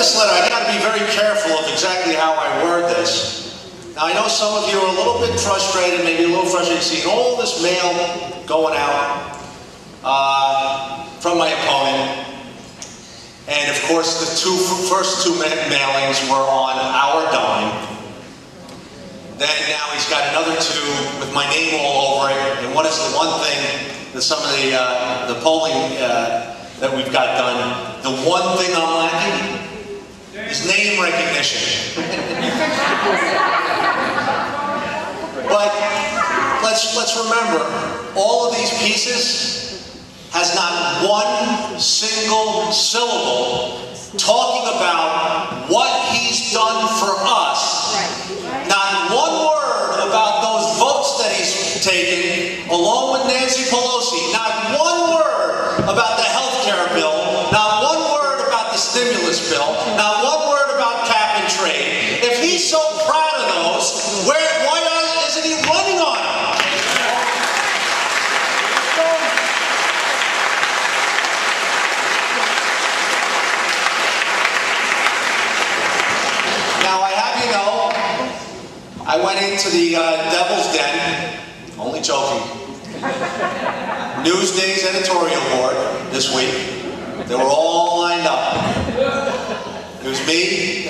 this letter, I got to be very careful of exactly how I word this. Now, I know some of you are a little bit frustrated, maybe a little frustrated seeing all this mail going out from my opponent. And of course, the first two mailings were on our dime. Then now he's got another two with my name all over it. And what is the one thing that some of the polling that we've got done, the one thing I'm lacking is name recognition. But let's remember, all of these pieces has not one single syllable talking about what he's done for us. Not one word about those votes that he's taken, along with Nancy Pelosi. Not one word about the health care bill. Not one word about the stimulus bill. Not one word about cap and trade. If he's so proud of those, why isn't he running on them? Now, I have you know, I went into the Devil's Den, only joking, Newsday's editorial board this week. They were all lined up. It was me.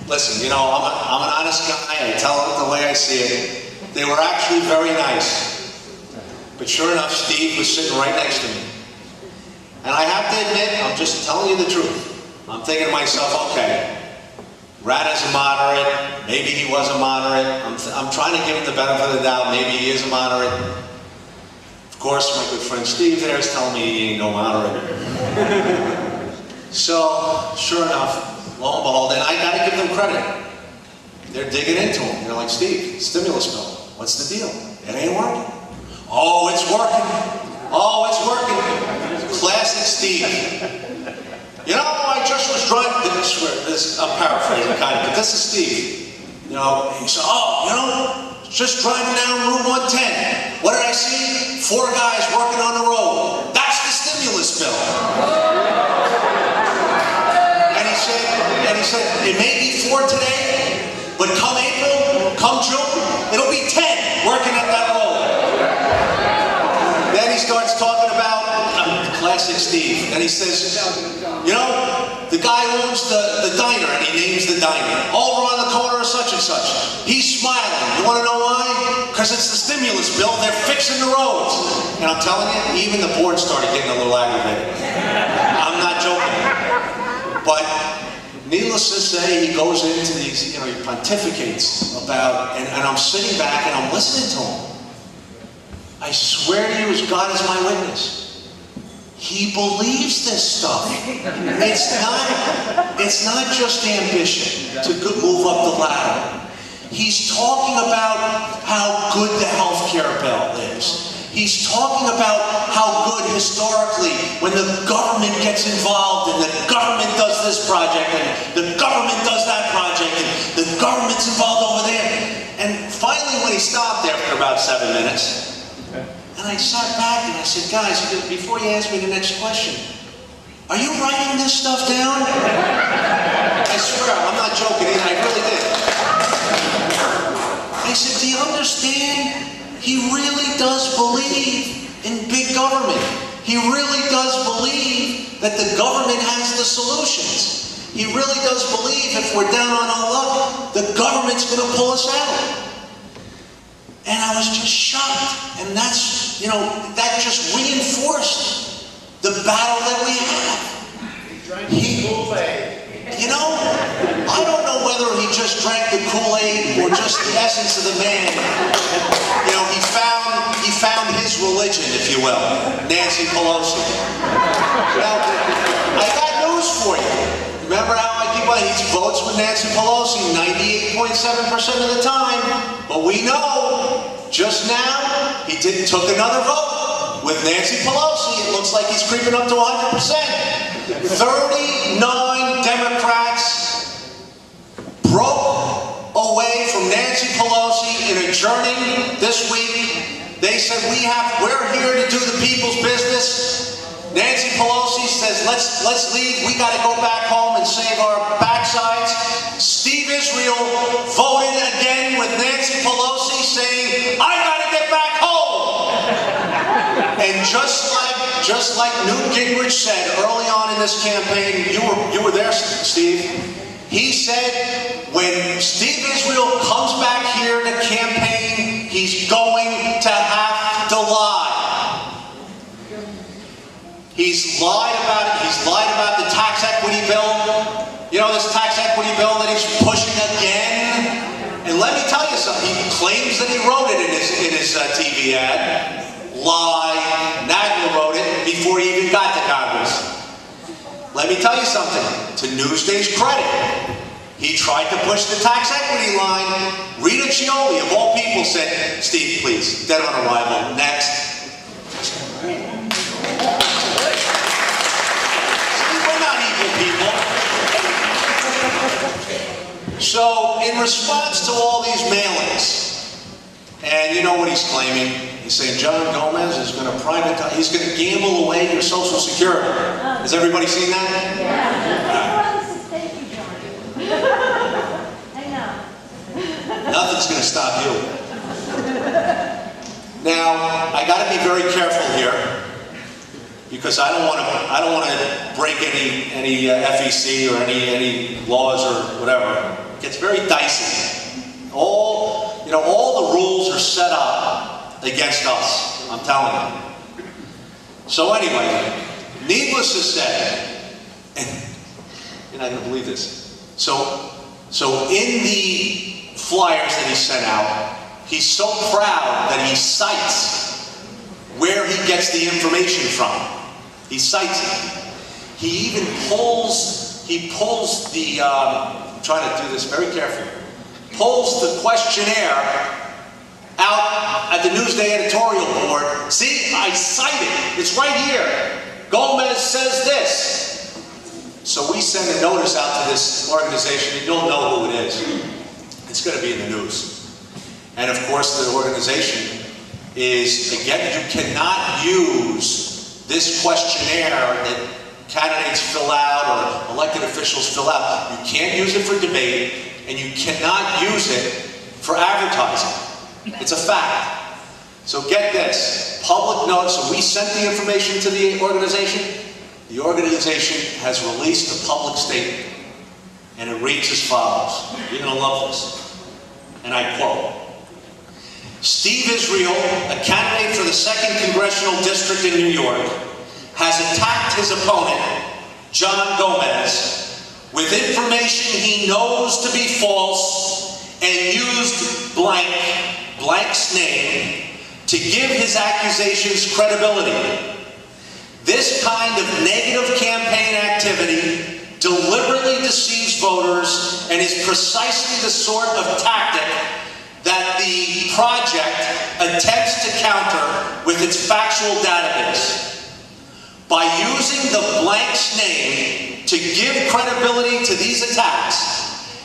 Listen, you know, I'm an honest guy. I tell it the way I see it. They were actually very nice. But sure enough, Steve was sitting right next to me. And I have to admit, I'm just telling you the truth. I'm thinking to myself, okay, Rada's a moderate, maybe he was a moderate. I'm trying to give him the benefit of the doubt, maybe he is a moderate. Of course, my good friend Steve there is telling me he ain't no moderate. So, sure enough, lo and behold, and I gotta give them credit. They're digging into him. They're like, Steve, stimulus bill, what's the deal? It ain't working. Oh, it's working. Oh, it's working. Classic Steve. You know, I just was driving, I'm paraphrasing kind of, but this is Steve. You know, he said, oh, you know, just driving down Route 110. What did I see? 4 guys working on the road. That's the stimulus bill. And he said, it may be 4 today, but come April, come June, it'll be 10 working at that road. Then he starts talking about classic Steve, and he says, you know, the guy owns the diner, and he names the diner. Over on the corner of such and such. He's smiling. You want to know why? Because it's the stimulus bill. They're fixing the roads. And I'm telling you, even the board started getting a little aggravated. I'm not joking. But needless to say, he goes into these, you know, he pontificates about, and I'm sitting back and I'm listening to him. I swear to you, as God is my witness, he believes this stuff. It's not just ambition to move up the ladder. He's talking about how good the health care bill is. He's talking about how good historically, when the government gets involved and the government does this project and the government does that project and the government's involved over there. And finally, when he stopped after about 7 minutes, and I sat back and I said, guys, before you ask me the next question, are you writing this stuff down? I swear, I'm not joking, I really did. I said, do you understand? He really does believe in big government. He really does believe that the government has the solutions. He really does believe if we're down on our luck, the government's going to pull us out. And I was just shocked. And that's, you know, that just reinforced the battle that we have. You know, I don't know whether he just drank the Kool-Aid or just the essence of the man. You know, he found his religion, if you will, Nancy Pelosi. Now, I got news for you. Remember how I keep on, he votes with Nancy Pelosi 98.7% of the time, but we know just now he took another vote with Nancy Pelosi. It looks like he's creeping up to 100%. 39 Democrats broke away from Nancy Pelosi in adjourning this week. They said, we're here to do the people's business. Nancy Pelosi says, let's leave. We got to go back home and save our backsides. Steve Israel voted again with Nancy Pelosi saying, I got to get back home. And just like Newt Gingrich said early on in this campaign, you were there, Steve. He said, when Steve Israel comes back here to campaign, he's going to have to lie. He's lied about it. He's lied about the tax equity bill. You know, this tax equity bill that he's pushing again. And let me tell you something. He claims that he wrote it in his TV ad. Lie. Nagler wrote it before he even got to Congress. Let me tell you something. To Newsday's credit, he tried to push the tax equity line. Rita Chioli, of all people, said, Steve, please, dead on arrival. Next. So, in response to all these mailings, and you know what he's claiming, he's saying John Gomez is going to privatize, he's going to gamble away your Social Security. Has everybody seen that? Yeah. Thank you, John. I know. Nothing's going to stop you. Now, I got to be very careful here, because I don't want to break any FEC or any laws or whatever. It gets very dicey. All the rules are set up against us. I'm telling you. So anyway, needless to say, and you're not going to believe this. So in the flyers that he sent out, he's so proud that he cites where he gets the information from. He cites it. He even pulls the, I'm trying to do this very carefully, pulls the questionnaire out at the Newsday editorial board. See, I cite it. It's right here. Gomez says this. So we send a notice out to this organization, and you'll know who it is. It's going to be in the news. And of course, the organization is, again, you cannot use this questionnaire that candidates fill out or elected officials fill out. You can't use it for debate, and you cannot use it for advertising. It's a fact. So get this, public notice. So we sent the information to the organization. The organization has released a public statement, and it reads as follows. You're going to love this. And I quote, Steve Israel, a candidate for the 2nd Congressional District in New York, has attacked his opponent, John Gomez, with information he knows to be false and used blank's name to give his accusations credibility. This kind of negative campaign activity deliberately deceives voters and is precisely the sort of tactic that the project attempts to counter with its factual database. By using the blank's name to give credibility to these attacks,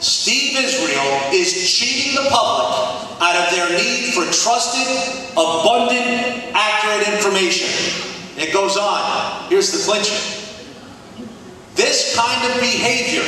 Steve Israel is cheating the public out of their need for trusted, abundant, accurate information. It goes on. Here's the clincher. This kind of behavior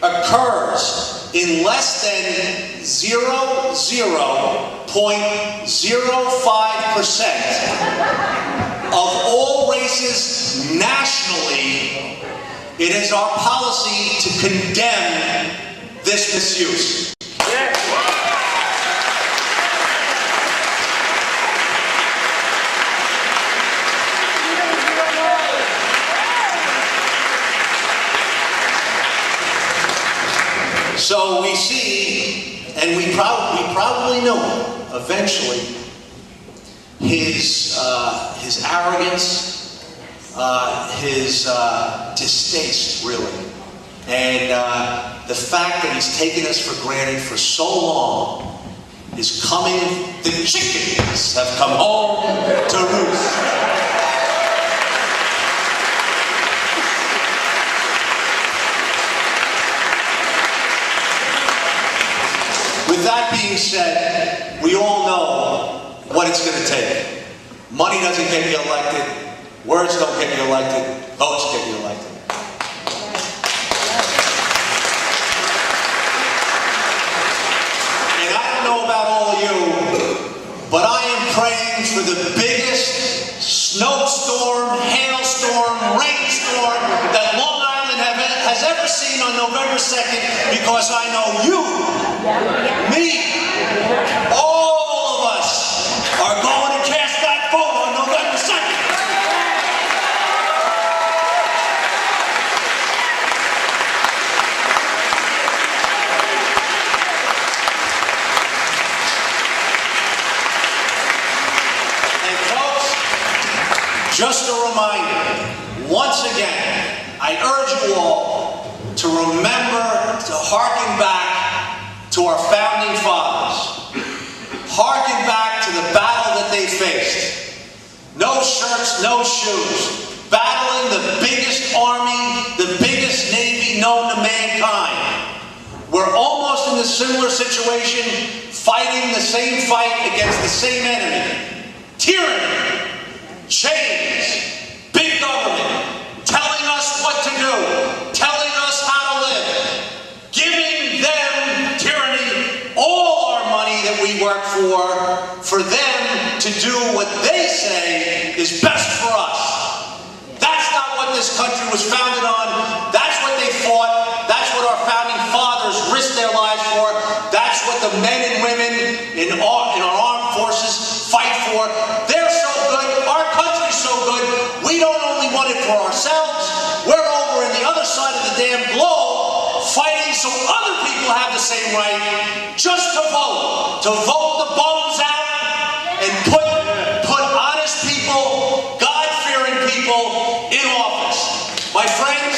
occurs in less than 0.05% of all races nationally. It is our policy to condemn this misuse. So we see, and we probably know eventually, his arrogance, his distaste, really, and the fact that he's taken us for granted for so long is coming. The chickens have come home to roost. With that being said, we all know what it's going to take. Money doesn't get you elected. Words don't get you elected, votes get you elected. And I don't know about all of you, but I am praying for the biggest snowstorm, hailstorm, rainstorm that Long Island has ever seen on November 2nd, because I know you, me, all of us are going to cast that vote on November 2nd. And folks, just a reminder, once again, I urge you all to remember to hearken back to our founding fathers. Hearken back to the battle that they faced. No shirts, no shoes. Battling the biggest army, the biggest navy known to mankind. We're almost in a similar situation, fighting the same fight against the same enemy. Tyranny, chains, big government, telling us what to do, telling us how to live, giving them, tyranny, all our money that we work for them to do what they say is best for us. That's not what this country was founded on. That's what they fought. That's what our founding fathers risked their lives for. That's what the men and women in our armed forces fight for. They're so good. Our country's so good. We don't only want it for ourselves. We're over in the other side of the damn globe fighting so other people have the same right just to vote the bums out and put honest people, God-fearing people in office. My friends,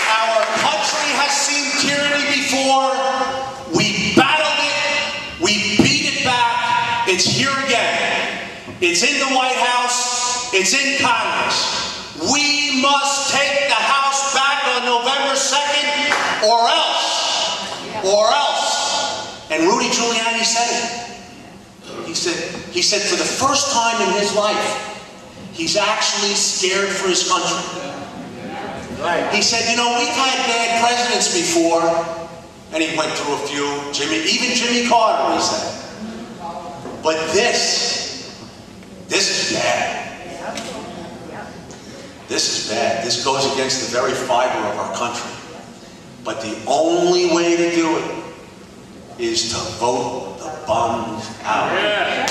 our country has seen tyranny before. We battled it. We beat it back. It's here again. It's in the White House. It's in Congress. We must take the House back on November 2nd, or else. Or else. And Rudy Giuliani said it. He said for the first time in his life, he's actually scared for his country. Right. He said, you know, we've had bad presidents before, and he went through a few, even Jimmy Carter, he said. But this is bad. This is bad. This goes against the very fiber of our country. But the only way to do it is to vote the bums out. Yeah.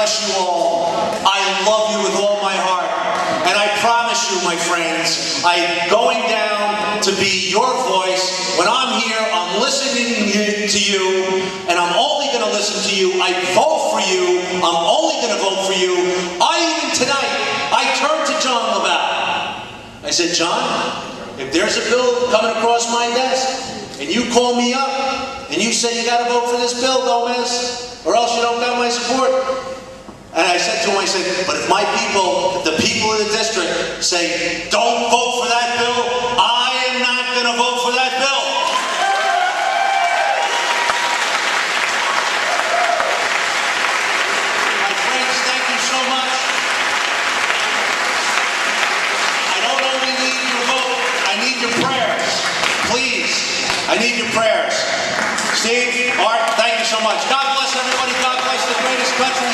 You all. I love you with all my heart. And I promise you, my friends, I'm going down to be your voice. When I'm here, I'm listening to you, and I'm only going to listen to you. I vote for you. I'm only going to vote for you. Tonight, I turned to John LaValle. I said, John, if there's a bill coming across my desk, and you call me up, and you say you got to vote for this bill, Gomez, or else you don't got my support. And I said to him, I said, but if my people, the people of the district say, don't vote for that bill, I am not going to vote for that bill. My friends, thank you so much. I don't only need your vote, I need your prayers. Please, I need your prayers. Steve, Art, thank you so much. God bless everybody. God bless the greatest country.